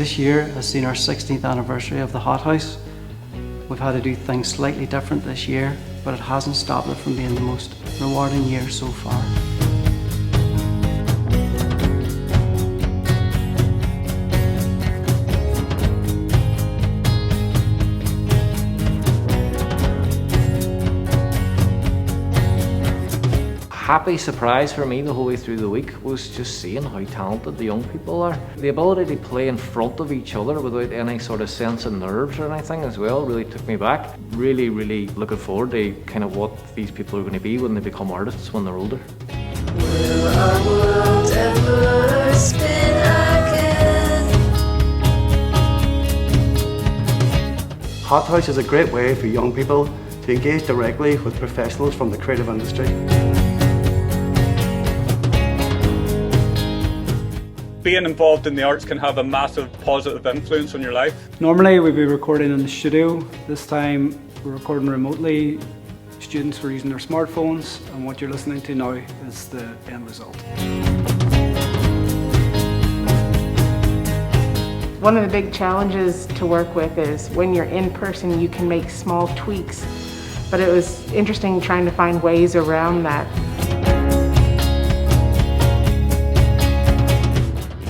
This year has seen our 16th anniversary of the Hothouse. We've had to do things slightly different this year, but it hasn't stopped it from being the most rewarding year so far. Happy surprise for me the whole way through the week was just seeing how talented the young people are. The ability to play in front of each other without any sort of sense of nerves or anything as well really took me back. Really looking forward to kind of what these people are going to be when they become artists when they're older. Will our world ever spin again? Hothouse is a great way for young people to engage directly with professionals from the creative industry. Being involved in the arts can have a massive positive influence on your life. Normally we'd be recording in the studio. This time we're recording remotely. Students were using their smartphones, and what you're listening to now is the end result. One of the big challenges to work with is when you're in person you can make small tweaks, but it was interesting trying to find ways around that.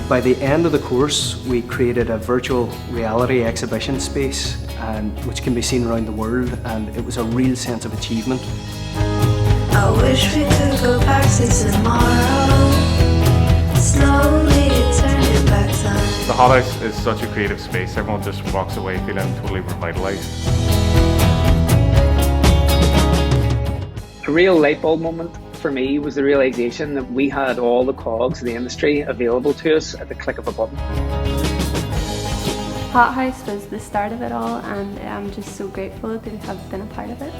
By the end of the course, we created a virtual reality exhibition space which can be seen around the world, and it was a real sense of achievement. I wish we could go back to tomorrow. Slowly turn it back time. The Hothouse is such a creative space. Everyone just walks away feeling totally revitalised. A real light bulb moment for me was the realisation that we had all the cogs of the industry available to us at the click of a button. Hothouse was the start of it all, and I'm just so grateful to have been a part of it.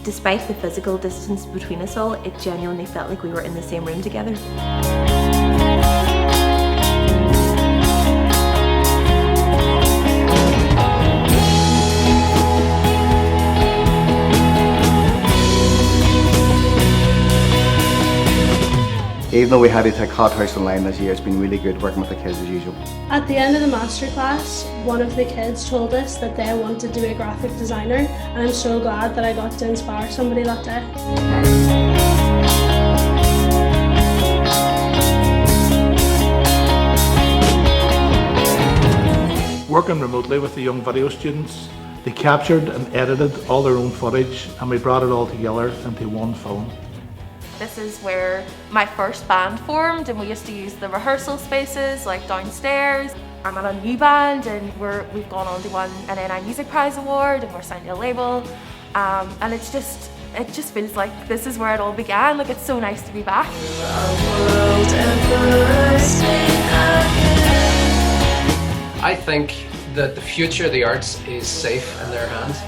Despite the physical distance between us all, it genuinely felt like we were in the same room together. Even though we had to take Hothouse online this year, it's been really good working with the kids as usual. At the end of the masterclass, one of the kids told us that they wanted to be a graphic designer, and I'm so glad that I got to inspire somebody that day. Working remotely with the young video students, they captured and edited all their own footage, and we brought it all together into one film. This is where my first band formed, and we used to use the rehearsal spaces like downstairs. I'm in a new band, and we've gone on to win an NI Music Prize Award, and we're signed to a label. And it just feels like this is where it all began. Like, it's so nice to be back. Will our world ever spin again? I think that the future of the arts is safe in their hands.